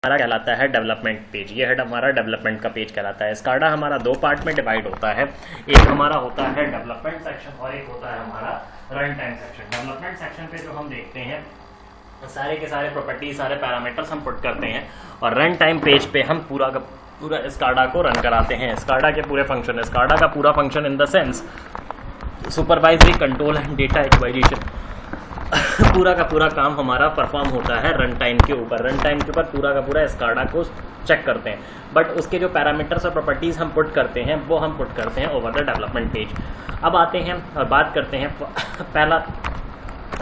हमारा कहलाता है डेवलपमेंट पेज। ये है हमारा डेवलपमेंट का पेज कहलाता है। स्काडा हमारा दो पार्ट में डिवाइड होता है, एक हमारा होता है डेवलपमेंट सेक्शन और एक होता है हमारा run time section. Development section पे जो हम देखते हैं सारे के सारे प्रॉपर्टी, सारे पैरामीटर्स हम पुट करते हैं, और रन टाइम पेज पे हम पूरा का पूरा स्काडा को रन कराते हैं। स्काडा के पूरे फंक्शन, स्काडा का पूरा function in the sense supervisory, control and data acquisition, पूरा का पूरा काम हमारा परफॉर्म होता है रन टाइम के ऊपर। रन टाइम के ऊपर पूरा का पूरा स्काडा को चेक करते हैं, बट उसके जो पैरामीटर्स और प्रॉपर्टीज हम पुट करते हैं वो हम पुट करते हैं ओवर द डेवलपमेंट पेज। अब आते हैं और बात करते हैं पहला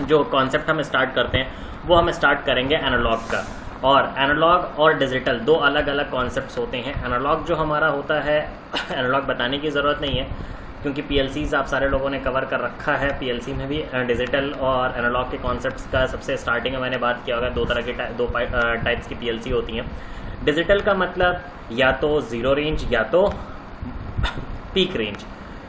जो कॉन्सेप्ट हम स्टार्ट करते हैं वो हम स्टार्ट करेंगे एनालॉग का। और एनालॉग और डिजिटल दो अलग अलग कॉन्सेप्ट्स होते हैं। एनालॉग जो हमारा होता है, एनालॉग बताने की ज़रूरत नहीं है क्योंकि पीएलसीज आप सारे लोगों ने कवर कर रखा है। पीएलसी में भी डिजिटल और एनालॉग के कॉन्सेप्ट्स का सबसे स्टार्टिंग में मैंने बात किया होगा। दो तरह के दो टाइप्स की पीएलसी होती हैं। डिजिटल का मतलब या तो ज़ीरो रेंज या तो पीक रेंज,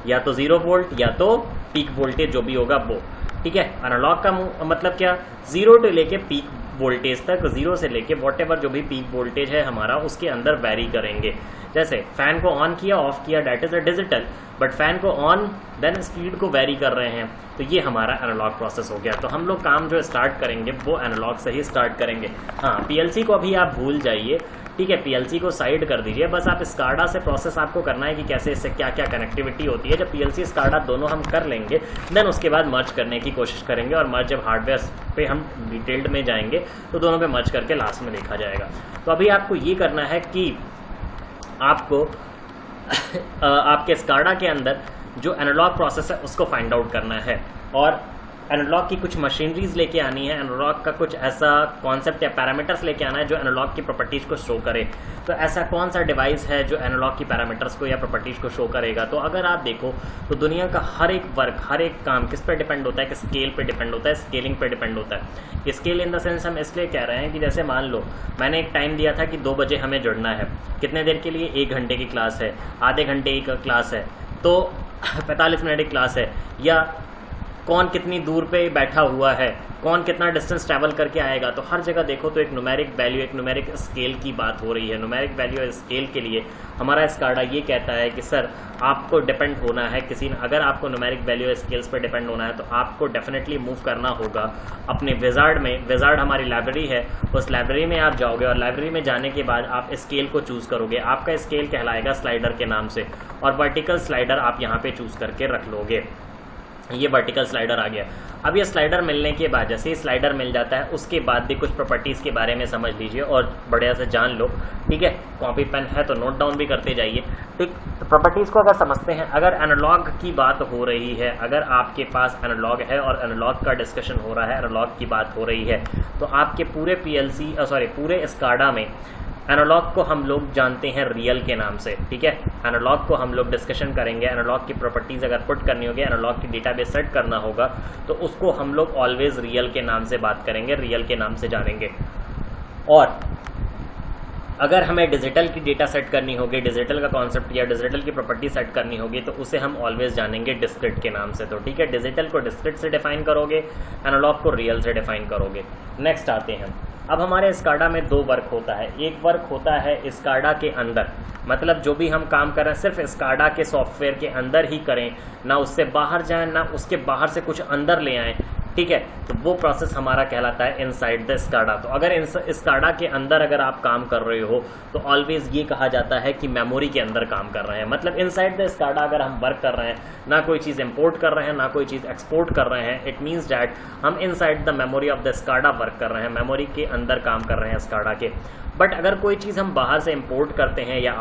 या तो 0 वोल्ट या तो पीक वोल्टेज जो भी होगा वो, ठीक है। एनालॉग का मतलब क्या, 0 से लेके पीक वोल्टेज तक, 0 से लेके वॉटेवर जो भी पीक वोल्टेज है हमारा उसके अंदर वेरी करेंगे। जैसे फैन को ऑन किया, ऑफ किया, that is a digital, but fan को ऑन देन स्पीड को वेरी कर रहे हैं, तो ये हमारा एनालॉग प्रोसेस हो गया। तो हम लोग काम जो स्टार्ट करेंगे वो एनालॉग से ही स्टार्ट करेंगे। हाँ, पीएलसी को अभी आप भूल जाइए, ठीक है, पीएलसी को साइड कर दीजिए। बस आप स्काडा से प्रोसेस आपको करना है कि कैसे इससे क्या क्या कनेक्टिविटी होती है। जब पीएलसी स्काडा दोनों हम कर लेंगे देन उसके बाद मर्ज करने की कोशिश करेंगे, और मर्ज जब हार्डवेयर पे हम डिटेल्ड में जाएंगे तो दोनों पे मर्ज करके लास्ट में देखा जाएगा। तो अभी आपको ये करना है कि आपको आपके स्काडा के अंदर जो एनालॉग प्रोसेस है उसको फाइंड आउट करना है, और एनालॉग की कुछ मशीनरीज लेके आनी है। एनालॉग का कुछ ऐसा कॉन्सेप्ट या पैरामीटर्स लेके आना है जो एनालॉग की प्रॉपर्टीज को शो करे। तो ऐसा कौन सा डिवाइस है जो एनालॉग की पैरामीटर्स को या प्रॉपर्टीज को शो करेगा? तो अगर आप देखो तो दुनिया का हर एक वर्क, हर एक काम किस पे डिपेंड होता है कि स्केल पे डिपेंड होता है, स्केलिंग पे डिपेंड होता है। स्केल इन द सेंस हम इसलिए कह रहे हैं कि जैसे मान लो मैंने एक टाइम दिया था कि 2 बजे हमें जुड़ना है। कितने देर के लिए? 1 घंटे की क्लास है, आधे घंटे की क्लास है, तो 45 मिनट की क्लास है, या कौन कितनी दूर पे बैठा हुआ है, कौन कितना डिस्टेंस ट्रैवल करके आएगा। तो हर जगह देखो तो एक न्यूमेरिक वैल्यू, एक न्यूमेरिक स्केल की बात हो रही है। न्यूमेरिक वैल्यू और स्केल के लिए हमारा स्काडा ये कहता है कि सर आपको डिपेंड होना है किसी, अगर आपको न्यूमेरिक वैल्यू और स्केल्स पे डिपेंड होना है तो आपको डेफिनेटली मूव करना होगा अपने विजार्ड में। विजार्ड हमारी लाइब्रेरी है, उस लाइब्रेरी में आप जाओगे और लाइब्रेरी में जाने के बाद आप स्केल को चूज़ करोगे। आपका स्केल कहलाएगा स्लाइडर के नाम से, और वर्टिकल स्लाइडर आप यहाँ पे चूज़ करके रख लोगे। ये वर्टिकल स्लाइडर आ गया। अब ये स्लाइडर मिलने के बाद, जैसे ही स्लाइडर मिल जाता है उसके बाद भी कुछ प्रॉपर्टीज़ के बारे में समझ लीजिए और बढ़िया से जान लो, ठीक है। कॉपी पेन है तो नोट डाउन भी करते जाइए, ठीक। तो प्रॉपर्टीज़ को अगर समझते हैं, अगर एनालॉग की बात हो रही है, अगर आपके पास एनालॉग है और एनालॉग का डिस्कशन हो रहा है, एनालॉग की बात हो रही है, तो आपके पूरे पूरे स्काडा में एनालॉग को हम लोग जानते हैं रियल के नाम से, ठीक है। एनालॉग को हम लोग डिस्कशन करेंगे। एनालॉग की प्रॉपर्टीज़ अगर पुट करनी होगी, एनालॉग की डेटाबेस सेट करना होगा, तो उसको हम लोग ऑलवेज रियल के नाम से बात करेंगे, रियल के नाम से जानेंगे। और अगर हमें डिजिटल की डेटा सेट करनी होगी, डिजिटल का कॉन्सेप्ट या डिजिटल की प्रॉपर्टी सेट करनी होगी, तो उसे हम ऑलवेज जानेंगे डिस्क्रिट के नाम से। तो ठीक है, डिजिटल को डिस्क्रिट से डिफाइन करोगे, एनालॉग को रियल से डिफाइन करोगे। नेक्स्ट आते हैं, अब हमारे स्काडा में 2 वर्क होता है। एक वर्क होता है स्काडा के अंदर, मतलब जो भी हम काम कर रहे हैं सिर्फ स्काडा के सॉफ्टवेयर के अंदर ही करें, ना उससे बाहर जाएं, ना उसके बाहर से कुछ अंदर ले आएँ, ठीक है। तो वो प्रोसेस हमारा कहलाता है इनसाइड द स्काडा। तो अगर स्काडा के अंदर अगर आप काम कर रहे हो तो ऑलवेज ये कहा जाता है कि मेमोरी के अंदर काम कर रहे हैं। मतलब इनसाइड द स्काडा अगर हम वर्क कर रहे हैं, ना कोई चीज़ इंपोर्ट कर रहे हैं, ना कोई चीज़ एक्सपोर्ट कर रहे हैं, इट मीन्स डैट हम inside the memory of the SCADA work कर रहे हैं, मेमोरी के अंदर काम कर रहे हैं स्काडा के। बट अगर कोई चीज़ हम बाहर से इंपोर्ट करते हैं या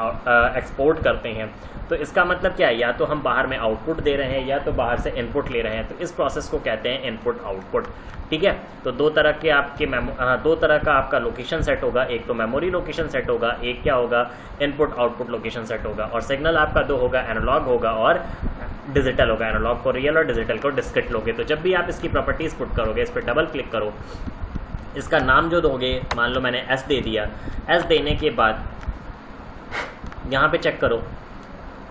एक्सपोर्ट करते हैं, तो इसका मतलब क्या है, या तो हम बाहर में आउटपुट दे रहे हैं या तो बाहर से इनपुट ले रहे हैं। तो इस प्रोसेस को कहते हैं इनपुट आउटपुट, ठीक है। तो 2 तरह के आपके 2 तरह का आपका लोकेशन सेट होगा, एक तो मेमोरी लोकेशन सेट होगा, एक क्या होगा, इनपुट आउटपुट लोकेशन सेट होगा। और सिग्नल आपका 2 होगा, एनालॉग होगा और डिजिटल होगा। एनालॉग को रियल और डिजिटल को डिस्क्रिट लोगे। तो जब भी आप इसकी प्रॉपर्टीज़ पुट करोगे, इस पर डबल क्लिक करो, इसका नाम जो दोगे, मान लो मैंने एस दे दिया। एस देने के बाद यहाँ पे चेक करो,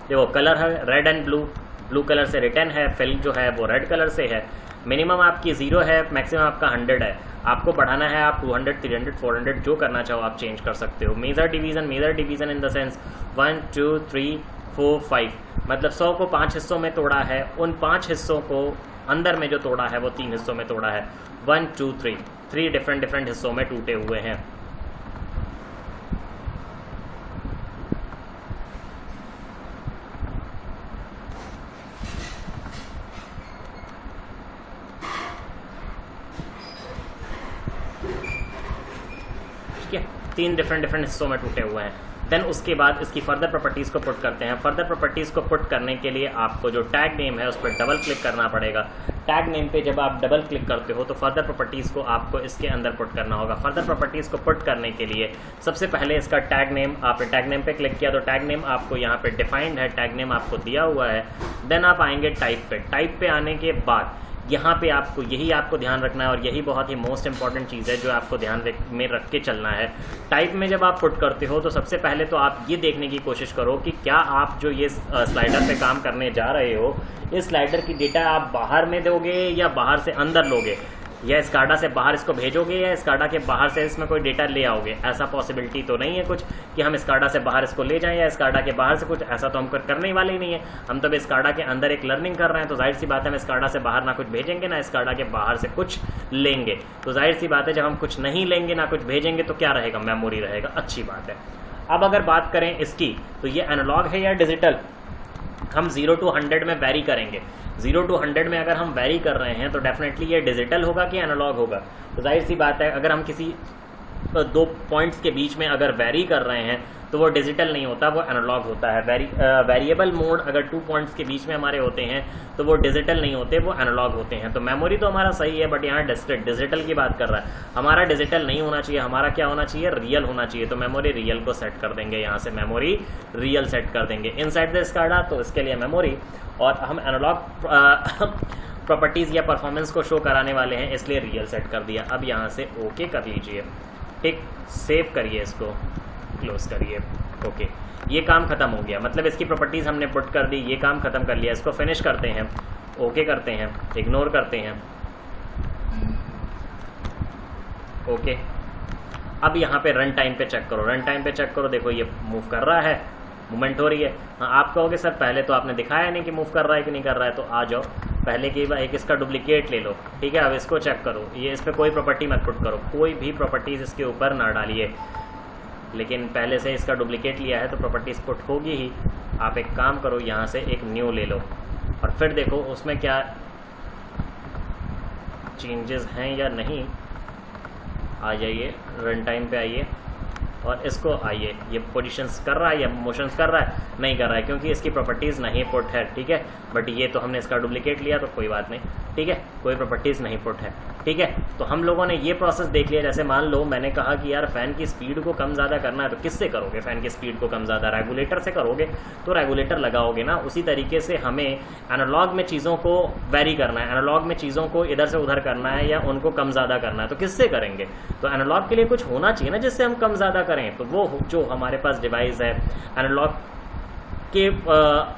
देखो कलर है red and blue, blue colour से रिटर्न है, फिल जो है वो रेड कलर से है, मिनिमम आपकी 0 है, मैक्सिमम आपका 100 है। आपको बढ़ाना है, आप 200, 300, 400 जो करना चाहो आप चेंज कर सकते हो। Major division in the sense 1, 2, 3, 4, 5, मतलब 100 को 5 हिस्सों में तोड़ा है, उन 5 हिस्सों को अंदर में जो तोड़ा है वो 3 हिस्सों में तोड़ा है। 1, 2, 3 डिफरेंट हिस्सों में टूटे हुए हैं। ठीक है, 3 डिफरेंट हिस्सों में टूटे हुए हैं। देन उसके बाद इसकी फर्दर प्रॉपर्टीज़ को पुट करते हैं। फर्दर प्रॉपर्टीज़ को पुट करने के लिए आपको जो टैग नेम है उस पर डबल क्लिक करना पड़ेगा। टैग नेम पे जब आप डबल क्लिक करते हो तो फर्दर प्रॉपर्टीज़ को आपको इसके अंदर पुट करना होगा। फर्दर प्रॉपर्टीज़ को पुट करने के लिए सबसे पहले इसका टैग नेम, आपने टैग नेम पे क्लिक किया तो टैग नेम आपको यहाँ पे डिफाइंड है, टैग नेम आपको दिया हुआ है। देन आप आएंगे टाइप पे। टाइप पे आने के बाद यहाँ पे आपको ध्यान रखना है और यही बहुत ही मोस्ट इंपॉर्टेंट चीज़ है जो आपको ध्यान में रख के चलना है। टाइप में जब आप पुट करते हो तो सबसे पहले तो आप ये देखने की कोशिश करो कि क्या आप जो ये स्लाइडर पे काम करने जा रहे हो, इस स्लाइडर की डेटा आप बाहर में दोगे या बाहर से अंदर लोगे, या स्काडा से बाहर इसको भेजोगे या स्काडा के बाहर से इसमें कोई डेटा ले आओगे। ऐसा पॉसिबिलिटी तो नहीं है कुछ कि हम स्काडा से बाहर इसको ले जाएं या स्काडा के बाहर से कुछ, ऐसा तो हम करने ही वाले ही नहीं है। हम तो स्काडा के अंदर एक लर्निंग कर रहे हैं, तो जाहिर सी बात है हम स्काडा से बाहर ना कुछ भेजेंगे ना स्काडा के बाहर से कुछ लेंगे। तो जाहिर सी बात है जब हम कुछ नहीं लेंगे ना कुछ भेजेंगे तो क्या रहेगा, मेमोरी रहेगा। अच्छी बात है। अब अगर बात करें इसकी, तो ये एनालॉग है या डिजिटल, हम 0 to 100 में वैरी करेंगे। 0 to 100 में अगर हम वैरी कर रहे हैं तो डेफिनेटली ये डिजिटल होगा कि एनालॉग होगा। तो जाहिर सी बात है अगर हम किसी 2 पॉइंट्स के बीच में अगर वैरी कर रहे हैं तो वो डिजिटल नहीं होता, वो एनालॉग होता है। वेरिएबल मोड अगर 2 पॉइंट्स के बीच में हमारे होते हैं तो वो डिजिटल नहीं होते, वो एनालॉग होते हैं। तो मेमोरी तो हमारा सही है, बट यहाँ डिजिटल की बात कर रहा है। हमारा डिजिटल नहीं होना चाहिए, हमारा क्या होना चाहिए, रियल होना चाहिए। तो मेमोरी रियल को सेट कर देंगे, यहाँ से मेमोरी रियल सेट कर देंगे इनसाइड द स्काडा। तो इसके लिए मेमोरी, और हम एनालॉग प्रॉपर्टीज़ या परफॉर्मेंस को शो कराने वाले हैं इसलिए रियल सेट कर दिया। अब यहाँ से ओके कर लीजिए, ठीक, सेव करिए, इसको क्लोज करिए। ओके, ये काम खत्म हो गया, मतलब इसकी प्रॉपर्टीज़ हमने पुट कर दी, ये काम खत्म कर लिया। इसको फिनिश करते हैं, ओके करते हैं, इग्नोर करते हैं, ओके। अब यहाँ पे रन टाइम पे चेक करो, रन टाइम पे चेक करो, देखो ये मूव कर रहा है, मूवमेंट हो रही है। हाँ, आप कहोगे सर पहले तो आपने दिखाया नहीं कि मूव कर रहा है कि नहीं कर रहा है, तो आ जाओ पहले की एक इसका डुप्लीकेट ले लो, ठीक है। अब इसको चेक करो, ये इस पर कोई प्रॉपर्टी मत पुट करो, कोई भी प्रॉपर्टीज़ इसके ऊपर ना डालिए, लेकिन पहले से इसका डुप्लीकेट लिया है तो प्रॉपर्टीज़ पुट होगी ही। आप एक काम करो, यहाँ से एक न्यू ले लो और फिर देखो उसमें क्या चेंजेस हैं या नहीं। आ जाइए, रन टाइम पे आइए और इसको आइए, ये पोजीशंस कर रहा है या मोशंस कर रहा है, नहीं कर रहा है क्योंकि इसकी प्रॉपर्टीज़ नहीं पुट है, ठीक है। बट ये तो हमने इसका डुप्लीकेट लिया तो कोई बात नहीं, ठीक है, कोई प्रॉपर्टीज़ नहीं पुट है, ठीक है। तो हम लोगों ने ये प्रोसेस देख लिया। जैसे मान लो मैंने कहा कि यार फ़ैन की स्पीड को कम ज़्यादा करना है, तो किससे करोगे फ़ैन की स्पीड को कम ज़्यादा, रेगुलेटर से करोगे, तो रेगुलेटर लगाओगे ना। उसी तरीके से हमें एनालॉग में चीज़ों को वेरी करना है, एनालॉग में चीज़ों को इधर से उधर करना है या उनको कम ज़्यादा करना है, तो किससे करेंगे। तो एनालॉग के लिए कुछ होना चाहिए ना जिससे हम कम ज़्यादा करें। तो वो जो हमारे पास डिवाइस है एनालॉग के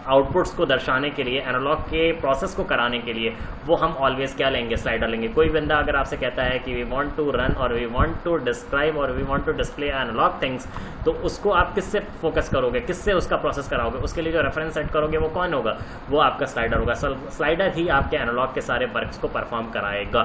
आउटपुट्स को दर्शाने के लिए, एनालॉग के प्रोसेस को कराने के लिए, वो हम ऑलवेज क्या लेंगे, स्लाइडर लेंगे। कोई बंदा अगर आपसे कहता है कि वी वांट टू रन और वी वांट टू डिस्क्राइब और we want to display analog things, तो उसको आप किससे फोकस करोगे, किससे उसका प्रोसेस कराओगे, उसके लिए जो रेफरेंस सेट करोगे वो कौन होगा, वो आपका स्लाइडर होगा। स्लाइडर ही आपके एनालॉग के सारे वर्क्स को परफॉर्म कराएगा,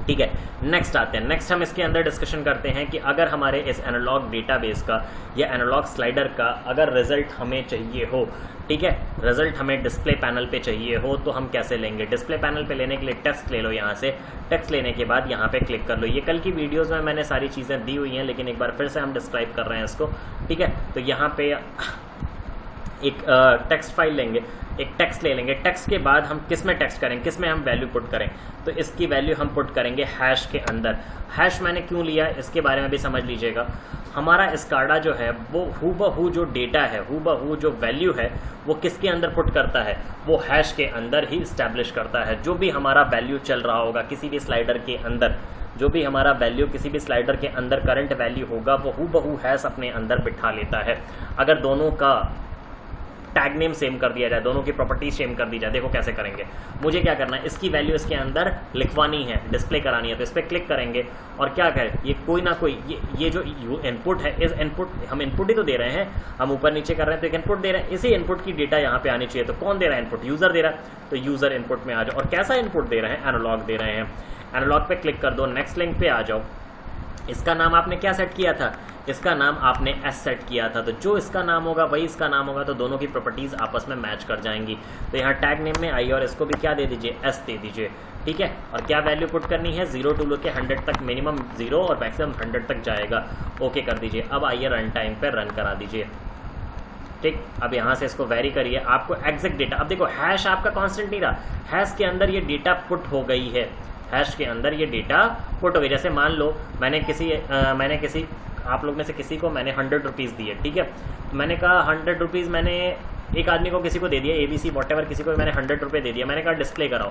ठीक है। नेक्स्ट आते हैं, नेक्स्ट हम इसके अंदर डिस्कशन करते हैं कि अगर हमारे इस एनालॉग डेटाबेस का या एनालॉग स्लाइडर का अगर रिजल्ट हमें चाहिए हो, ठीक है, रिजल्ट हमें डिस्प्ले पैनल पे चाहिए हो तो हम कैसे लेंगे। डिस्प्ले पैनल पे लेने के लिए टेक्स्ट ले लो, यहाँ से टेक्स्ट लेने के बाद यहाँ पे क्लिक कर लो। ये कल की वीडियोज़ में मैंने सारी चीज़ें दी हुई हैं, लेकिन एक बार फिर से हम डिस्क्राइब कर रहे हैं इसको, ठीक है। तो यहाँ पे एक टेक्स्ट फाइल लेंगे, एक टेक्स्ट ले लेंगे। टेक्स्ट के बाद हम किस में टेक्स्ट करें, किस में हम वैल्यू पुट करें, तो इसकी वैल्यू हम पुट करेंगे हैश के अंदर। हैश मैंने क्यों लिया इसके बारे में भी समझ लीजिएगा। हमारा स्काडा जो है वो हूबहू जो डेटा है, हूबहू जो वैल्यू है वो किसके अंदर पुट करता है, वो हैश के अंदर ही इस्टेब्लिश करता है। जो भी हमारा वैल्यू चल रहा होगा किसी भी स्लाइडर के अंदर, जो भी हमारा वैल्यू किसी भी स्लाइडर के अंदर करंट वैल्यू होगा वो हूबहू हैश अपने अंदर बिठा लेता है। अगर दोनों का टैग नेम सेम कर दिया जाए, दोनों की प्रॉपर्टी सेम कर दी जाए। देखो कैसे करेंगे, मुझे क्या करना है, इसकी वैल्यू इसके अंदर लिखवानी है, डिस्प्ले करानी है, तो इस पर क्लिक करेंगे और क्या करें, ये कोई ना कोई ये जो इनपुट है, इस इनपुट हम इनपुट ही तो दे रहे हैं, हम ऊपर नीचे कर रहे हैं तो एक इनपुट दे रहे हैं, इसी इनपुट की डेटा यहाँ पे आनी चाहिए। तो कौन दे रहा है इनपुट, यूजर दे रहा है, तो यूजर इनपुट में आ जाओ। और कैसा इनपुट दे रहे हैं, एनालॉग दे रहे हैं। एनालॉग पे क्लिक कर दो, नेक्स्ट लिंक पे आ जाओ। इसका नाम आपने क्या सेट किया था, इसका नाम आपने एस सेट किया था, तो जो इसका नाम होगा वही इसका नाम होगा, तो दोनों की प्रॉपर्टीज आपस में मैच कर जाएंगी। तो यहाँ टैग नेम में आइए और इसको भी क्या दे दीजिए, एस दे दीजिए, ठीक है। और क्या वैल्यू पुट करनी है, 0 टू लेके 100 तक, मिनिमम 0 और मैक्सिमम 100 तक जाएगा। ओके कर दीजिए। अब आइए रन टाइम पे रन करा दीजिए, ठीक। अब यहाँ से इसको वेरी करिए, आपको एग्जैक्ट डेटा, अब देखो हैश आपका कांस्टेंट नहीं रहा, हैश के अंदर ये डेटा पुट हो गई है, हैश के अंदर ये डेटा पुट हो गई। जैसे मान लो मैंने किसी आप लोग में से किसी को मैंने 100 रुपीज़ दिए, ठीक है। तो मैंने कहा 100 रुपीज़ मैंने एक आदमी को किसी को दे दिया, ABC वॉटेवर, किसी को मैंने 100 रुपये दे दिया, मैंने कहा डिस्प्ले कराओ,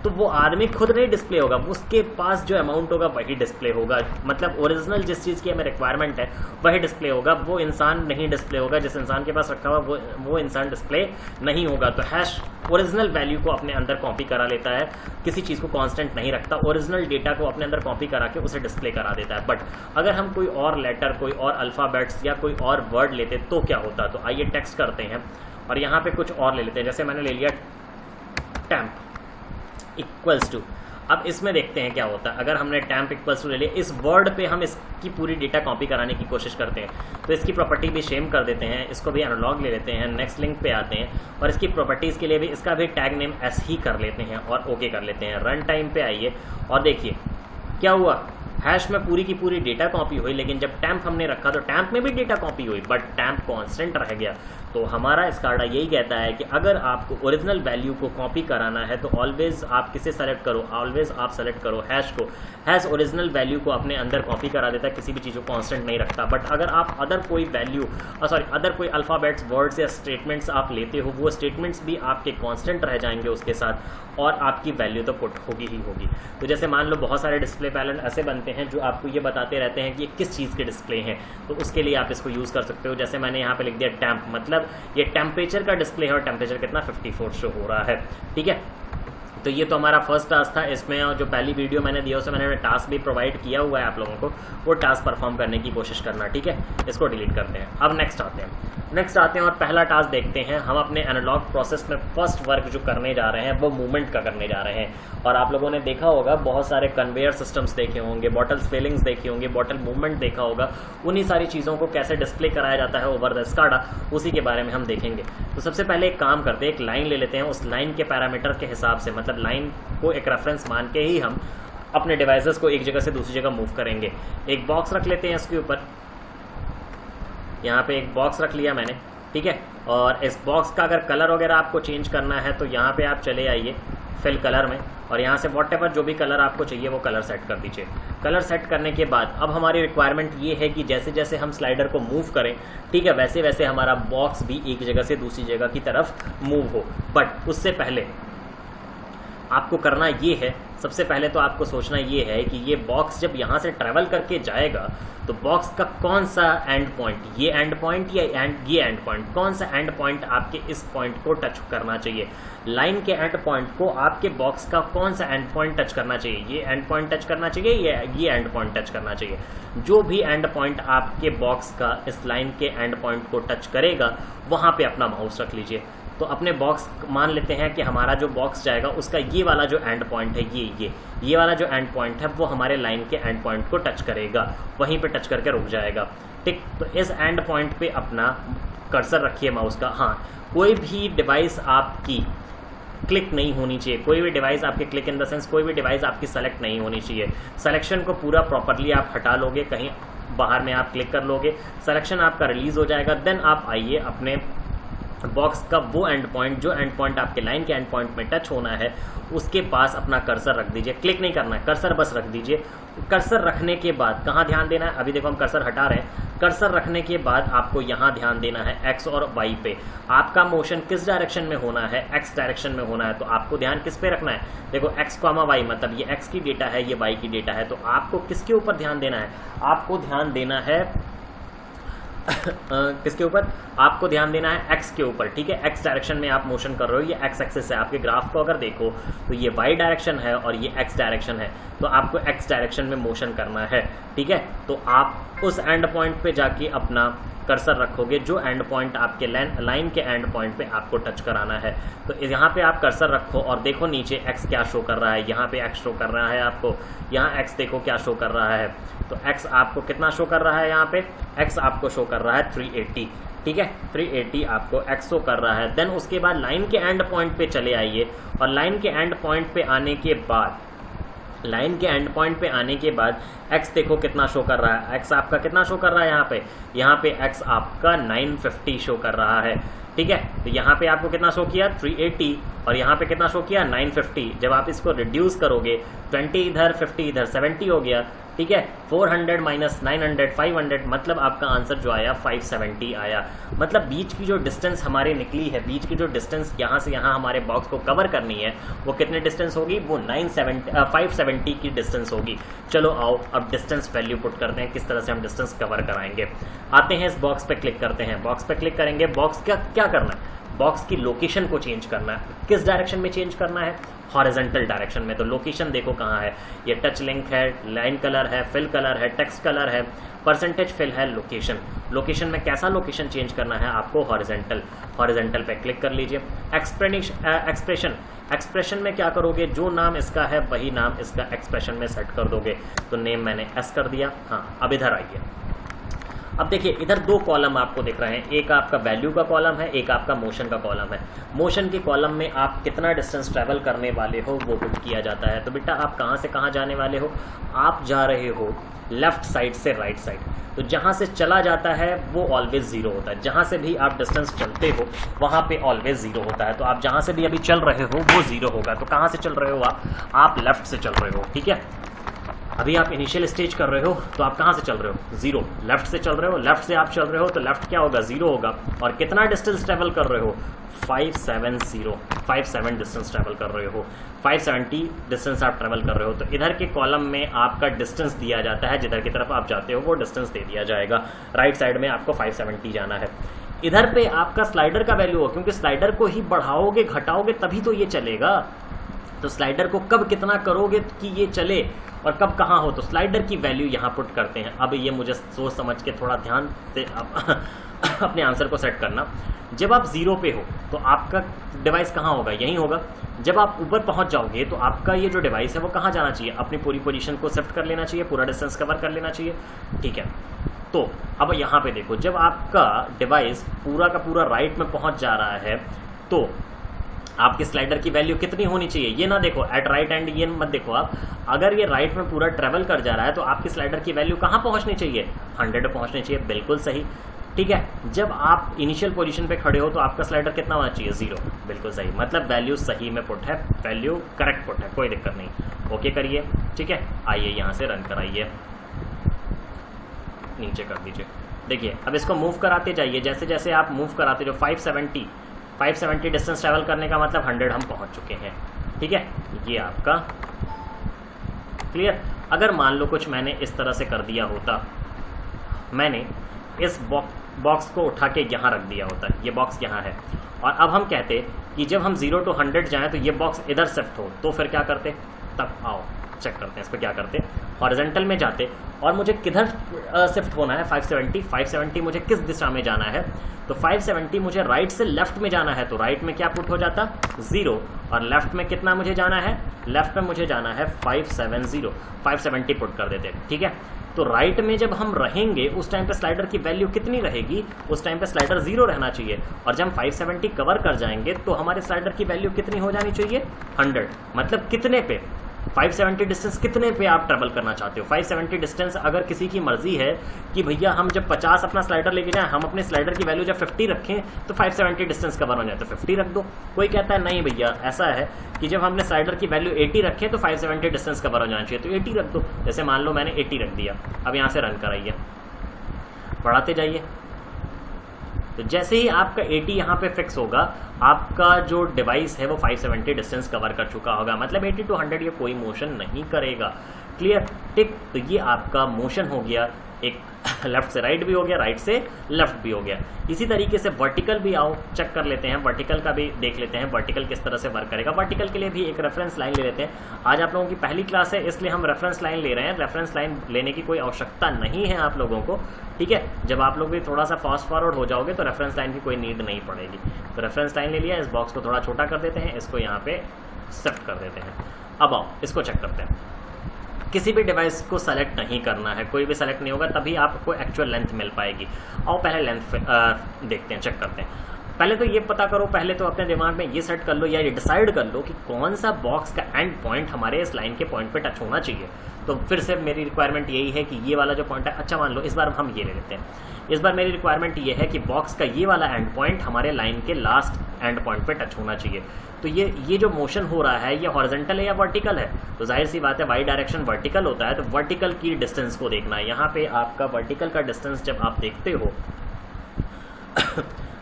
तो वो आदमी खुद नहीं डिस्प्ले होगा, उसके पास जो अमाउंट होगा वही डिस्प्ले होगा, मतलब ओरिजिनल जिस चीज़ की हमें रिक्वायरमेंट है वही डिस्प्ले होगा, वो इंसान नहीं डिस्प्ले होगा, जिस इंसान के पास रखा हुआ वो इंसान डिस्प्ले नहीं होगा। तो हैश ओरिजिनल वैल्यू को अपने अंदर कॉपी करा लेता है, किसी चीज़ को कांस्टेंट नहीं रखता, ओरिजिनल डेटा को अपने अंदर कॉपी करा के उसे डिस्प्ले करा देता है। बट अगर हम कोई और लेटर, कोई और अल्फ़ाबेट्स या कोई और वर्ड लेते तो क्या होता, तो आइए टेक्स्ट करते हैं और यहाँ पे कुछ और ले लेते हैं। जैसे मैंने ले लिया टैम्प इक्वल्स टू, अब इसमें देखते हैं क्या होता है। अगर हमने टैम्प इक्वल्स टू ले लिया, इस वर्ड पे हम इसकी पूरी डेटा कॉपी कराने की कोशिश करते हैं, तो इसकी प्रॉपर्टी भी सेम कर देते हैं, इसको भी एनालॉग ले लेते हैं, नेक्स्ट लिंक पे आते हैं और इसकी प्रॉपर्टीज़ के लिए भी इसका भी टैग नेम एस ही कर लेते हैं और ओके कर लेते हैं। रन टाइम पे आइए और देखिए क्या हुआ, हैश में पूरी की पूरी डेटा कॉपी हुई, लेकिन जब टैम्प हमने रखा तो टैम्प में भी डेटा कॉपी हुई, बट टैम्प कांस्टेंट रह गया। तो हमारा स्काडा यही कहता है कि अगर आपको ओरिजिनल वैल्यू को कॉपी कराना है तो ऑलवेज आप किसे सेलेक्ट करो, ऑलवेज आप सेलेक्ट करो हैश को। हैश ओरिजिनल वैल्यू को अपने अंदर कॉपी करा देता है, किसी भी चीज़ को कांस्टेंट नहीं रखता। बट अगर आप अदर कोई वैल्यू अदर कोई अल्फ़ाबेट्स, वर्ड्स या स्टेटमेंट्स आप लेते हो, वो स्टेटमेंट्स भी आपके कांस्टेंट रह जाएंगे उसके साथ और आपकी वैल्यू तो पुट होगी ही होगी। तो जैसे मान लो बहुत सारे डिस्प्ले पैनल ऐसे बनते हैं जो आपको ये बताते रहते हैं कि ये किस चीज़ के डिस्प्ले हैं, तो उसके लिए आप इसको यूज़ कर सकते हो। जैसे मैंने यहाँ पे लिख दिया टैम्प, मतलब ये टेम्परेचर का डिस्प्ले है और टेम्परेचर कितना 54 शो हो रहा है, ठीक है। तो ये तो हमारा फर्स्ट टास्क था। इसमें जो पहली वीडियो मैंने दिया उसमें मैंने टास्क भी प्रोवाइड किया हुआ है आप लोगों को, वो टास्क परफॉर्म करने की कोशिश करना, ठीक है। इसको डिलीट करते हैं। अब नेक्स्ट आते हैं और पहला टास्क देखते हैं। हम अपने एनालॉग प्रोसेस में फर्स्ट वर्क जो करने जा रहे हैं वो मूवमेंट का करने जा रहे हैं। और आप लोगों ने देखा होगा बहुत सारे कन्वेयर सिस्टम्स देखे होंगे, बॉटल्स फिलिंग्स देखी होंगी, बॉटल मूवमेंट देखा होगा, उन्हीं सारी चीज़ों को कैसे डिस्प्ले कराया जाता है ओवर द स्काडा, उसी के बारे में हम देखेंगे। तो सबसे पहले एक काम करते हैं, एक लाइन ले लेते हैं, उस लाइन के पैरामीटर के हिसाब से, मतलब लाइन को एक रेफरेंस मान के ही हम अपने डिवाइसेस को एक जगह से दूसरी जगह मूव करेंगे। एक बॉक्स रख लेते हैं इसके ऊपर, यहाँ पे एक बॉक्स रख लिया मैंने, ठीक है। और इस बॉक्स का अगर कलर वगैरह आपको चेंज करना है तो यहाँ पे आप चले आइए फिल कलर में और यहाँ से व्हाटएवर जो भी कलर आपको चाहिए वो कलर सेट कर दीजिए। कलर सेट करने के बाद अब हमारी रिक्वायरमेंट ये है कि जैसे जैसे हम स्लाइडर को मूव करें, ठीक है, वैसे वैसे हमारा बॉक्स भी एक जगह से दूसरी जगह की तरफ मूव हो। बट उससे पहले आपको करना ये है, सबसे पहले तो आपको सोचना ये है कि ये बॉक्स जब यहाँ से ट्रैवल करके जाएगा तो बॉक्स का कौन सा एंड पॉइंट, ये एंड पॉइंट या ये एंड पॉइंट, कौन सा एंड पॉइंट आपके इस पॉइंट को टच करना चाहिए। लाइन के एंड पॉइंट को आपके बॉक्स का कौन सा एंड पॉइंट टच करना चाहिए, ये एंड पॉइंट टच करना चाहिए या ये एंड पॉइंट टच करना चाहिए। जो भी एंड पॉइंट आपके बॉक्स का इस लाइन के एंड पॉइंट को टच करेगा वहाँ पे अपना माउस रख लीजिए। तो अपने बॉक्स मान लेते हैं कि हमारा जो बॉक्स जाएगा उसका ये वाला जो एंड पॉइंट है, ये वाला जो एंड पॉइंट है वो हमारे लाइन के एंड पॉइंट को टच करेगा, वहीं पे टच करके रुक जाएगा, ठीक। तो इस एंड पॉइंट पे अपना कर्सर रखिए माउस का। हाँ, कोई भी डिवाइस आपकी क्लिक नहीं होनी चाहिए, कोई भी डिवाइस आपके क्लिक इन द सेंस कोई भी डिवाइस आपकी सेलेक्ट नहीं होनी चाहिए। सिलेक्शन को पूरा प्रॉपरली आप हटा लोगे, कहीं बाहर में आप क्लिक कर लोगे, सिलेक्शन आपका रिलीज हो जाएगा। देन आप आइए अपने बॉक्स का वो एंड पॉइंट, जो एंड पॉइंट आपके लाइन के एंड पॉइंट में टच होना है उसके पास अपना कर्सर रख दीजिए। क्लिक नहीं करना है, कर्सर बस रख दीजिए। कर्सर रखने के बाद कहाँ ध्यान देना है, अभी देखो हम कर्सर हटा रहे हैं। कर्सर रखने के बाद आपको यहाँ ध्यान देना है एक्स और वाई पे। आपका मोशन किस डायरेक्शन में होना है, एक्स डायरेक्शन में होना है, तो आपको ध्यान किस पे रखना है। देखो एक्स कॉमा वाई, मतलब ये एक्स की डेटा है, ये वाई की डेटा है, तो आपको किसके ऊपर ध्यान देना है, आपको ध्यान देना है किसके ऊपर आपको ध्यान देना है, एक्स के ऊपर, ठीक है। एक्स डायरेक्शन में आप मोशन कर रहे हो, ये एक्स एक्सिस है। आपके ग्राफ को अगर देखो तो ये वाई डायरेक्शन है और ये एक्स डायरेक्शन है, तो आपको एक्स डायरेक्शन में मोशन करना है, ठीक है। तो आप उस एंड पॉइंट पे जाके अपना कर्सर रखोगे, जो एंड पॉइंट आपके लाइन के एंड पॉइंट पे आपको टच कराना है। तो यहाँ पे आप कर्सर रखो और देखो नीचे एक्स क्या शो कर रहा है, यहाँ पे एक्स शो कर रहा है आपको, यहाँ एक्स देखो क्या शो कर रहा है। तो एक्स आपको कितना शो कर रहा है, यहाँ पे एक्स आपको शो कर रहा है 380, ठीक है। 380 आपको एक्स शो कर रहा है। देन उसके बाद लाइन के एंड पॉइंट पे चले आइए और लाइन के एंड पॉइंट पे आने के बाद x देखो कितना शो कर रहा है, x आपका कितना शो कर रहा है, यहाँ पे x आपका 950 शो कर रहा है, ठीक है। तो यहाँ पे आपको कितना शो किया 380 और यहाँ पे कितना शो किया 950। जब आप इसको रिड्यूस करोगे 20 इधर 50 इधर 70 हो गया, ठीक है। 400 माइनस 900 500, मतलब आपका आंसर जो आया 570 आया। मतलब बीच की जो डिस्टेंस हमारी निकली है, बीच की जो डिस्टेंस यहाँ से यहाँ हमारे बॉक्स को कवर करनी है, वो कितने डिस्टेंस होगी, वो 570 की डिस्टेंस होगी। चलो आओ अब डिस्टेंस वैल्यू पुट करते हैं, किस तरह से हम डिस्टेंस कवर कराएंगे। आते हैं इस बॉक्स पे क्लिक करते हैं, बॉक्स पे क्लिक करेंगे। बॉक्स का क्या करना है, बॉक्स की लोकेशन को चेंज करना है। किस डायरेक्शन में चेंज करना है, हॉरिजॉन्टल डायरेक्शन में। तो लोकेशन देखो कहाँ है, ये टच लिंक है, लाइन कलर है, फिल कलर है, टेक्स्ट कलर है, परसेंटेज फिल है, लोकेशन। लोकेशन में कैसा लोकेशन चेंज करना है आपको, हॉरिजॉन्टल पे क्लिक कर लीजिए। एक्सप्रेशन में क्या करोगे, जो नाम इसका है वही नाम इसका एक्सप्रेशन में सेट कर दोगे। तो नेम मैंने एस कर दिया। हाँ अब इधर आइए, अब देखिए इधर दो कॉलम आपको दिख रहे हैं, एक आपका वैल्यू का कॉलम है, एक आपका मोशन का कॉलम है। मोशन के कॉलम में आप कितना डिस्टेंस ट्रैवल करने वाले हो वो पुट किया जाता है। तो बेटा आप कहाँ से कहाँ जाने वाले हो, आप जा रहे हो लेफ्ट साइड से राइट साइड। तो जहाँ से चला जाता है वो ऑलवेज जीरो होता है, जहाँ से भी आप डिस्टेंस चलते हो वहाँ पे ऑलवेज जीरो होता है। तो आप जहाँ से भी अभी चल रहे हो वो जीरो होगा। तो कहाँ से चल रहे हो आप लेफ्ट से चल रहे हो, ठीक है। अभी आप इनिशियल स्टेज कर रहे हो तो आप कहाँ से चल रहे हो, जीरो, लेफ्ट से चल रहे हो, लेफ्ट से आप चल रहे हो तो लेफ्ट क्या होगा, जीरो होगा। और कितना डिस्टेंस ट्रेवल कर रहे हो, 57 डिस्टेंस ट्रेवल कर रहे हो, 570 डिस्टेंस आप ट्रेवल कर रहे हो। तो इधर के कॉलम में आपका डिस्टेंस दिया जाता है, जिधर की तरफ आप जाते हो वो डिस्टेंस दे दिया जाएगा। राइट साइड में आपको 570 जाना है। इधर पे आपका स्लाइडर का वैल्यू हो, क्योंकि स्लाइडर को ही बढ़ाओगे घटाओगे तभी तो ये चलेगा। तो स्लाइडर को कब कितना करोगे कि ये चले और कब कहाँ हो, तो स्लाइडर की वैल्यू यहाँ पुट करते हैं। अब ये मुझे सोच समझ के थोड़ा ध्यान से अपने आंसर को सेट करना। जब आप जीरो पे हो तो आपका डिवाइस कहाँ होगा, यहीं होगा। जब आप ऊपर पहुँच जाओगे तो आपका ये जो डिवाइस है वो कहाँ जाना चाहिए, अपनी पूरी पोजीशन को शिफ्ट कर लेना चाहिए, पूरा डिस्टेंस कवर कर लेना चाहिए, ठीक है। तो अब यहाँ पे देखो, जब आपका डिवाइस पूरा का पूरा राइट में पहुँच जा रहा है तो आपके स्लाइडर की वैल्यू कितनी होनी चाहिए, ये ना देखो एट राइट एंड, ये मत देखो आप। अगर ये राइट में पूरा ट्रेवल कर जा रहा है तो आपकी स्लाइडर की वैल्यू कहाँ पहुँचनी चाहिए, 100 पहुँचनी चाहिए, बिल्कुल सही, ठीक है। जब आप इनिशियल पोजीशन पे खड़े हो तो आपका स्लाइडर कितना होना चाहिए, 0, बिल्कुल सही। मतलब वैल्यू सही में पुट है, वैल्यू करेक्ट पुट है, कोई दिक्कत नहीं। ओके करिए, ठीक है। आइए यहाँ से रन कराइए, नीचे कर दीजिए। देखिए अब इसको मूव कराते जाइए, जैसे जैसे आप मूव कराते जो 570 डिस्टेंस ट्रैवल करने का मतलब 100 हम पहुंच चुके हैं, ठीक है। ये आपका क्लियर। अगर मान लो कुछ मैंने इस तरह से कर दिया होता, मैंने इस बॉक्स को उठा के यहाँ रख दिया होता, ये बॉक्स यहाँ है, और अब हम कहते कि जब हम 0 to 100 जाएं तो ये बॉक्स इधर शिफ्ट हो, तो फिर क्या करते, तब आओ चेक करते हैं इस पर क्या करते। हॉरिजॉन्टल में जाते और मुझे किधर शिफ्ट होना है, 570 मुझे किस दिशा में जाना है, तो 570 मुझे राइट से लेफ्ट में जाना है। तो राइट में क्या पुट हो जाता, 0, और लेफ्ट में कितना मुझे जाना है, लेफ्ट में मुझे जाना है 570 पुट कर देते, ठीक है। तो राइट में जब हम रहेंगे उस टाइम पे स्लाइडर की वैल्यू कितनी रहेगी, उस टाइम पे स्लाइडर 0 रहना चाहिए, और जब हम 570 कवर कर जाएंगे तो हमारे स्लाइडर की वैल्यू कितनी हो जानी चाहिए, 100। मतलब कितने पे, 570 डिस्टेंस कितने पे आप ट्रेवल करना चाहते हो। 570 डिस्टेंस अगर किसी की मर्जी है कि भैया हम जब 50 अपना स्लाइडर लेके जाएं, हम अपने स्लाइडर की वैल्यू जब 50 रखें तो 570 डिस्टेंस कवर हो जाए, तो 50 रख दो। कोई कहता है नहीं भैया ऐसा है कि जब हमने स्लाइडर की वैल्यू 80 रखें तो 570 डिस्टेंस कवर हो जाना चाहिए, तो 80 रख दो। जैसे मान लो मैंने 80 रख दिया, अब यहाँ से रन कराइए, बढ़ाते जाइए। तो जैसे ही आपका 80 यहाँ पे फिक्स होगा, आपका जो डिवाइस है वो 570 डिस्टेंस कवर कर चुका होगा। मतलब 80 to 100 ये कोई मोशन नहीं करेगा, क्लियर, टिक। तो ये आपका मोशन हो गया एक लेफ्ट से राइट भी हो गया, राइट से लेफ्ट भी हो गया। इसी तरीके से वर्टिकल भी आओ चेक कर लेते हैं, वर्टिकल का भी देख लेते हैं, वर्टिकल किस तरह से वर्क करेगा। वर्टिकल के लिए भी एक रेफरेंस लाइन ले लेते हैं। आज आप लोगों की पहली क्लास है इसलिए हम रेफरेंस लाइन ले रहे हैं, रेफरेंस लाइन लेने की कोई आवश्यकता नहीं है आप लोगों को, ठीक है। जब आप लोग भी थोड़ा सा फास्ट फॉरवर्ड हो जाओगे तो रेफरेंस लाइन की कोई नीड नहीं पड़ेगी। तो रेफरेंस लाइन ले लिया, इस बॉक्स को थोड़ा छोटा कर देते हैं, इसको यहाँ पे शिफ्ट कर देते हैं। अब आओ इसको चेक करते हैं। किसी भी डिवाइस को सेलेक्ट नहीं करना है, कोई भी सेलेक्ट नहीं होगा तभी आपको एक्चुअल लेंथ मिल पाएगी। आओ पहले लेंथ देखते हैं, चेक करते हैं। पहले तो ये पता करो, पहले तो अपने दिमाग में ये सेट कर लो या ये डिसाइड कर लो कि कौन सा बॉक्स का एंड पॉइंट हमारे इस लाइन के पॉइंट पे टच होना चाहिए। तो फिर से मेरी रिक्वायरमेंट यही है कि ये वाला जो पॉइंट है, अच्छा मान लो इस बार हम ये ले लेते हैं। इस बार मेरी रिक्वायरमेंट ये है कि बॉक्स का ये वाला एंड पॉइंट हमारे लाइन के लास्ट एंड पॉइंट पे टच होना चाहिए। तो ये जो मोशन हो रहा है ये हॉरिजॉन्टल है या वर्टिकल है? तो जाहिर सी बात है वाई डायरेक्शन वर्टिकल होता है, तो वर्टिकल की डिस्टेंस को देखना है। यहाँ पे आपका वर्टिकल का डिस्टेंस जब आप देखते हो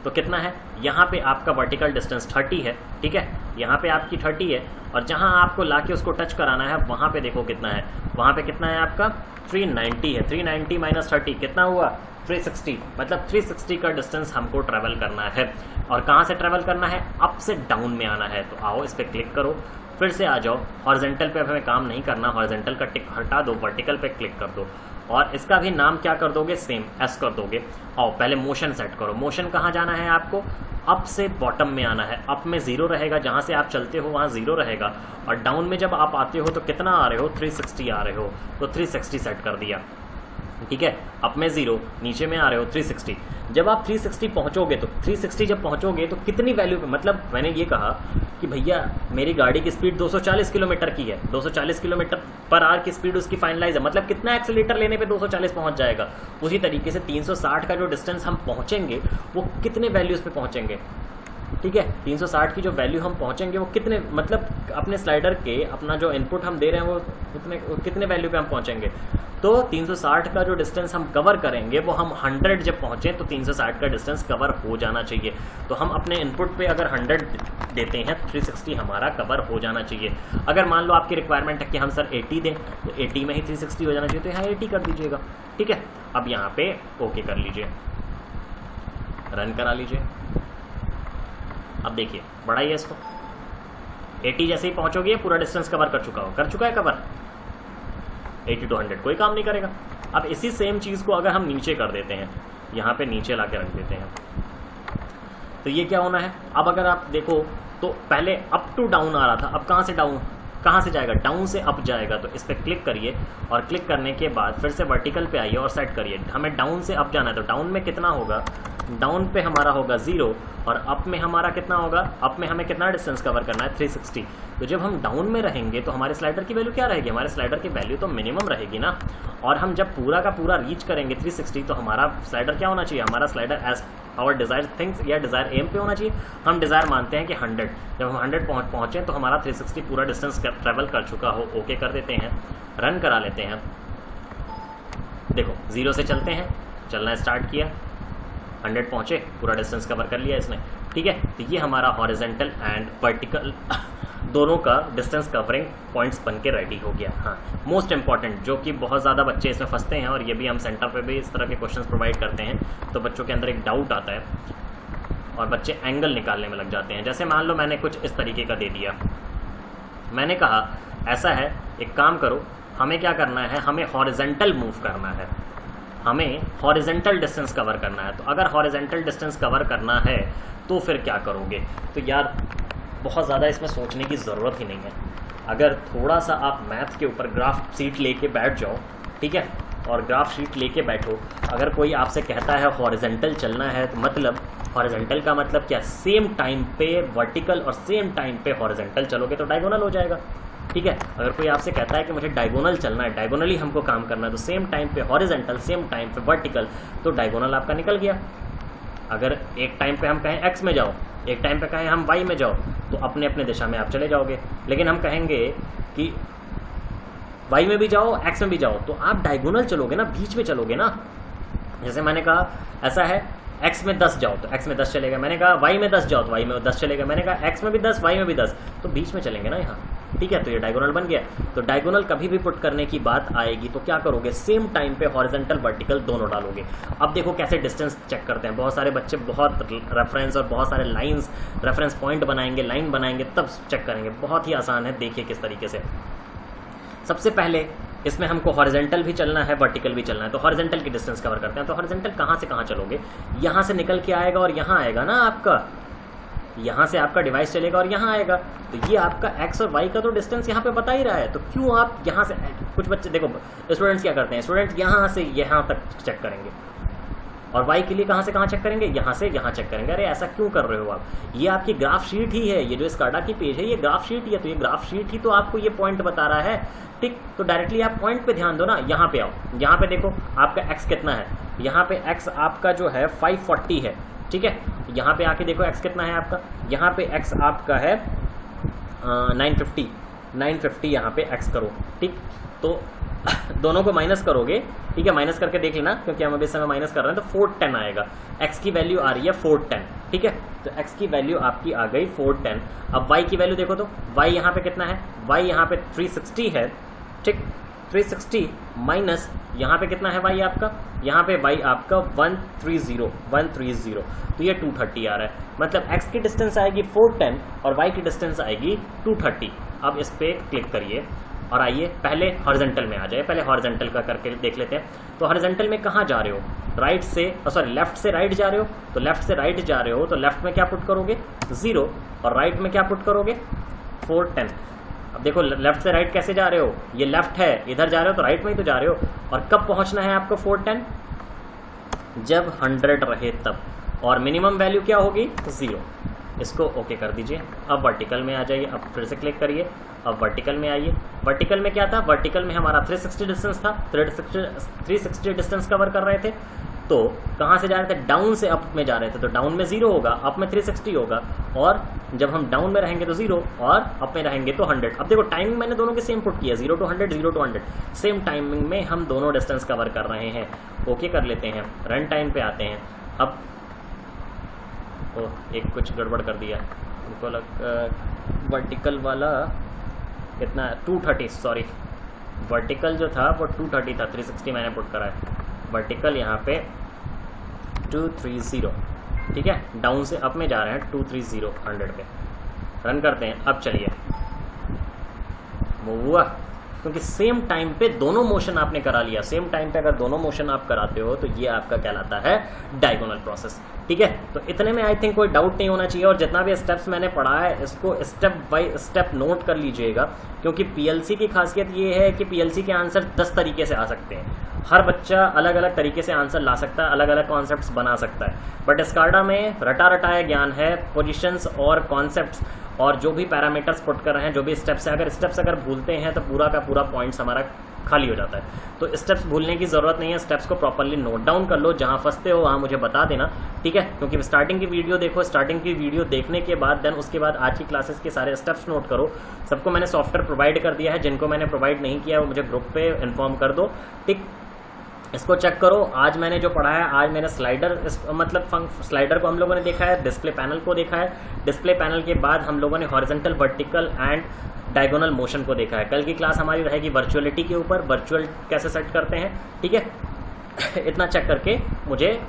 तो कितना है, यहाँ पे आपका वर्टिकल डिस्टेंस 30 है, ठीक है। यहाँ पे आपकी 30 है और जहाँ आपको लाके उसको टच कराना है वहाँ पे देखो कितना है, वहाँ पे कितना है आपका 390 है। 390 माइनस 30 कितना हुआ 360, मतलब 360 का डिस्टेंस हमको ट्रैवल करना है। और कहाँ से ट्रैवल करना है, अप से डाउन में आना है। तो आओ इस पर क्लिक करो, फिर से आ जाओ, हॉरिजॉन्टल पे हमें काम नहीं करना, हॉरिजॉन्टल का टिक हटा दो, वर्टिकल पे क्लिक कर दो और इसका भी नाम क्या कर दोगे, सेम एस कर दोगे। आओ पहले मोशन सेट करो। मोशन कहाँ जाना है आपको, अप से बॉटम में आना है। अप में 0 रहेगा, जहाँ से आप चलते हो वहाँ 0 रहेगा और डाउन में जब आप आते हो तो कितना आ रहे हो, 360 आ रहे हो, तो 360 सेट कर दिया, ठीक है। अप में 0, नीचे में आ रहे हो 360। जब आप 360 पहुंचोगे तो 360 जब पहुंचोगे तो कितनी वैल्यू पे, मतलब मैंने ये कहा कि भैया मेरी गाड़ी की स्पीड 240 किलोमीटर की है, 240 किलोमीटर पर आवर की स्पीड उसकी फाइनलाइज है, मतलब कितना एक्सीलेटर लेने पे 240 पहुंच जाएगा। उसी तरीके से 360 का जो डिस्टेंस हम पहुंचेंगे वो कितने वैल्यूज पे पहुंचेंगे, ठीक है। 360 की जो वैल्यू हम पहुंचेंगे वो कितने, मतलब अपने स्लाइडर के अपना जो इनपुट हम दे रहे हैं वो कितने वैल्यू पे हम पहुंचेंगे। तो 360 का जो डिस्टेंस हम कवर करेंगे वो हम 100 जब पहुंचे तो 360 का डिस्टेंस कवर हो जाना चाहिए। तो हम अपने इनपुट पे अगर 100 देते हैं 360 हमारा कवर हो जाना चाहिए। अगर मान लो आपकी रिक्वायरमेंट है कि हम सर 80 दें तो 80 में ही 360 हो जाना चाहिए, तो यहाँ 80 कर दीजिएगा, ठीक है। अब यहाँ पे ओके कर लीजिए, रन करा लीजिए। अब देखिए बढ़ाइए इसको, 80 जैसे ही पहुंचोगे पूरा डिस्टेंस कवर कर चुका हो, कर चुका है कवर। 80 to 100 कोई काम नहीं करेगा। अब इसी सेम चीज़ को अगर हम नीचे कर देते हैं, यहाँ पे नीचे ला के रख देते हैं, तो ये क्या होना है। अब अगर आप देखो तो पहले अप टू डाउन आ रहा था, अब कहाँ से डाउन, कहाँ से जाएगा, डाउन से अप जाएगा। तो इस पर क्लिक करिए और क्लिक करने के बाद फिर से वर्टिकल पे आइए और सेट करिए। हमें डाउन से अप जाना है, तो डाउन में कितना होगा, डाउन पे हमारा होगा 0 और अप में हमारा कितना होगा, अप में हमें कितना डिस्टेंस कवर करना है 360। तो जब हम डाउन में रहेंगे तो हमारे स्लाइडर की वैल्यू क्या रहेगी, हमारे स्लाइडर की वैल्यू तो मिनिमम रहेगी ना। और हम जब पूरा का पूरा रीच करेंगे 360 तो हमारा स्लाइडर क्या होना चाहिए, हमारा slider as our desire things या डिज़ायर एम पे होना चाहिए। हम डिज़ायर मानते हैं कि 100, जब हम 100 पहुँचें तो हमारा 360 पूरा डिस्टेंस ट्रेवल कर चुका हो। ओके कर देते हैं, रन करा लेते हैं। देखो 0 से चलते हैं, चलना स्टार्ट किया, 100 पहुँचे, पूरा डिस्टेंस कवर कर लिया इसने, ठीक है। तो ये हमारा हॉरिजॉन्टल एंड वर्टिकल दोनों का डिस्टेंस कवरिंग पॉइंट्स बन के रेडी हो गया। हाँ, मोस्ट इंपॉर्टेंट जो कि बहुत ज़्यादा बच्चे इसमें फंसते हैं और ये भी हम सेंटर पे भी इस तरह के क्वेश्चंस प्रोवाइड करते हैं, तो बच्चों के अंदर एक डाउट आता है और बच्चे एंगल निकालने में लग जाते हैं। जैसे मान लो मैंने कुछ इस तरीके का दे दिया, मैंने कहा ऐसा है, एक काम करो, हमें क्या करना है, हमें हॉरिजॉन्टल मूव करना है, हमें हॉरिजॉन्टल डिस्टेंस कवर करना है। तो अगर हॉरिजॉन्टल डिस्टेंस कवर करना है तो फिर क्या करोगे, तो यार बहुत ज़्यादा इसमें सोचने की ज़रूरत ही नहीं है। अगर थोड़ा सा आप मैथ के ऊपर ग्राफ शीट लेके बैठ जाओ, ठीक है, और ग्राफ शीट लेके बैठो, अगर कोई आपसे कहता है हॉरिजॉन्टल चलना है तो मतलब हॉरिजॉन्टल का मतलब क्या, सेम टाइम पे वर्टिकल और सेम टाइम पे हॉरिजॉन्टल चलोगे तो डायगोनल हो जाएगा, ठीक है। अगर कोई आपसे कहता है कि मुझे डायगोनल चलना है, डायगोनली हमको काम करना है, तो सेम टाइम पे हॉरिजॉन्टल, सेम टाइम पे वर्टिकल, तो डायगोनल आपका निकल गया। अगर एक टाइम पे हम कहें एक्स में जाओ, एक टाइम पे कहें हम वाई में जाओ, तो अपने अपने दिशा में आप चले जाओगे। लेकिन हम कहेंगे कि वाई में भी जाओ एक्स में भी जाओ, तो आप डायगोनल चलोगे ना, बीच में चलोगे ना। जैसे मैंने कहा ऐसा है, एक्स में 10 जाओ तो एक्स में 10 चलेगा, मैंने कहा वाई में 10 जाओ तो वाई में 10 चलेगा, मैंने कहा एक्स में भी 10 वाई में भी 10, तो बीच में चलेंगे ना यहाँ, ठीक है, तो ये डायगोनल बन गया। तो डायगोनल कभी भी पुट करने की बात आएगी तो क्या करोगे, सेम टाइम पे हॉरिजॉन्टल वर्टिकल दोनों डालोगे। अब देखो कैसे डिस्टेंस चेक करते हैं, बहुत सारे बच्चे बहुत रेफरेंस और बहुत सारे लाइंस रेफरेंस पॉइंट बनाएंगे, लाइन बनाएंगे, तब चेक करेंगे। बहुत ही आसान है, देखिए किस तरीके से। सबसे पहले इसमें हमको हॉरिजॉन्टल भी चलना है, वर्टिकल भी चलना है, तो हॉरिजॉन्टल की डिस्टेंस कवर करते हैं। तो हॉरिजॉन्टल कहाँ से कहाँ चलोगे, यहाँ से निकल के आएगा और यहाँ आएगा ना आपका, यहाँ से आपका डिवाइस चलेगा और यहाँ आएगा। तो ये आपका एक्स और वाई का तो डिस्टेंस यहाँ पे बता ही रहा है, तो क्यों आप यहाँ से, कुछ बच्चे देखो स्टूडेंट्स क्या करते हैं, स्टूडेंट्स यहाँ से यहाँ तक चेक करेंगे और वाई के लिए कहाँ से कहाँ चेक करेंगे, यहाँ से यहाँ चेक करेंगे। अरे ऐसा क्यों कर रहे हो आप, ये आपकी ग्राफ शीट ही है, ये जो स्काडा की पेज है ये ग्राफ शीट ही है, तो ये ग्राफ शीट ही तो आपको ये पॉइंट बता रहा है, ठीक। तो डायरेक्टली आप पॉइंट पे ध्यान दो ना, यहाँ पे आओ, यहाँ पे देखो आपका एक्स कितना है, यहाँ पे एक्स आपका जो है 540 है, ठीक है। यहाँ पे आके देखो एक्स कितना है आपका, यहाँ पे एक्स आपका है 950 यहाँ पे एक्स करो, ठीक। तो दोनों को माइनस करोगे, ठीक है, माइनस करके देख लेना क्योंकि हम अभी इस समय माइनस कर रहे हैं, तो 410 आएगा। एक्स की वैल्यू आ रही है 410, ठीक है, तो एक्स की वैल्यू आपकी आ गई 410। अब वाई की वैल्यू देखो, तो वाई यहाँ पे कितना है, वाई यहाँ पे 360 है, ठीक, 360 माइनस यहाँ पे कितना है वाई आपका, यहाँ पे वाई आपका 130, तो ये 230 आ रहा है। मतलब एक्स की डिस्टेंस आएगी 410 और वाई की डिस्टेंस आएगी 230। अब इस पर क्लिक करिए और आइए पहले हॉरिजॉन्टल में आ जाए, पहले हॉरिजॉन्टल का करके देख लेते हैं। तो हॉरिजॉन्टल में कहाँ जा रहे हो, राइट से, सॉरी लेफ्ट से राइट जा रहे हो, तो लेफ्ट से राइट जा रहे हो तो लेफ्ट में क्या पुट करोगे 0 और राइट में क्या पुट करोगे 410। अब देखो लेफ्ट से राइट कैसे जा रहे हो, ये लेफ्ट है, इधर जा रहे हो तो राइट में ही तो जा रहे हो। और कब पहुंचना है आपको 410, जब 100 रहे तब, और मिनिमम वैल्यू क्या होगी 0। इसको ओके कर दीजिए। अब वर्टिकल में आ जाइए, अब फिर से क्लिक करिए, अब वर्टिकल में आइए। वर्टिकल में क्या था, वर्टिकल में हमारा 360 डिस्टेंस था, 360 डिस्टेंस कवर कर रहे थे। तो कहाँ से जा रहे थे, डाउन से अप में जा रहे थे, तो डाउन में 0 होगा, अप में 360 होगा, और जब हम डाउन में रहेंगे तो 0 और अप में रहेंगे तो 100। अब देखो टाइमिंग मैंने दोनों के सेम पुट किया, 0 to 100, 0 to 100, सेम टाइमिंग में हम दोनों डिस्टेंस कवर कर रहे हैं। ओके कर लेते हैं, रन टाइम पे आते हैं। अब एक कुछ गड़बड़ कर दिया, उनको लग वर्टिकल वाला कितना 230, सॉरी वर्टिकल जो था वो 230 था, 360 मैंने पुट करा है, वर्टिकल यहाँ पे 230, ठीक है, डाउन से अप में जा रहे हैं 230 100 पे। रन करते हैं, अब चलिए वो हुआ, क्योंकि सेम टाइम पे दोनों मोशन आपने करा लिया। सेम टाइम पे अगर दोनों मोशन आप कराते हो तो ये आपका कहलाता है डायगोनल प्रोसेस, ठीक है। तो इतने में आई थिंक कोई डाउट नहीं होना चाहिए, और जितना भी स्टेप्स मैंने पढ़ा है इसको स्टेप बाय स्टेप नोट कर लीजिएगा, क्योंकि पीएलसी की खासियत ये है कि पीएलसी के आंसर 10 तरीके से आ सकते हैं। हर बच्चा अलग अलग तरीके से आंसर ला सकता है, अलग अलग कॉन्सेप्ट्स बना सकता है, बट स्काडा में रटा रटाया ज्ञान है, पोजीशंस और कॉन्सेप्ट्स और जो भी पैरामीटर्स पुट कर रहे हैं, जो भी स्टेप्स है, अगर स्टेप्स अगर भूलते हैं तो पूरा का पूरा पॉइंट्स हमारा खाली हो जाता है। तो स्टेप्स भूलने की ज़रूरत नहीं है, स्टेप्स को प्रॉपर्ली नोट डाउन कर लो, जहाँ फंसते हो वहाँ मुझे बता देना, ठीक है। क्योंकि स्टार्टिंग की वीडियो देखो, स्टार्टिंग की वीडियो देखने के बाद देन उसके बाद आज की क्लासेस के सारे स्टेप्स नोट करो। सबको मैंने सॉफ्टवेयर प्रोवाइड कर दिया है, जिनको मैंने प्रोवाइड नहीं किया वो मुझे ग्रुप पे इन्फॉर्म कर दो, ठीक। इसको चेक करो। आज मैंने जो पढ़ा है, आज मैंने स्लाइडर मतलब स्लाइडर को हम लोगों ने देखा है, डिस्प्ले पैनल को देखा है, डिस्प्ले पैनल के बाद हम लोगों ने horizontal, vertical and diagonal motion को देखा है। कल की क्लास हमारी रहेगी वर्चुअलिटी के ऊपर, वर्चुअल कैसे सेट करते हैं, ठीक है। इतना चेक करके मुझे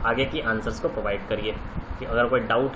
आगे की आंसर्स को प्रोवाइड करिए कि अगर कोई डाउट है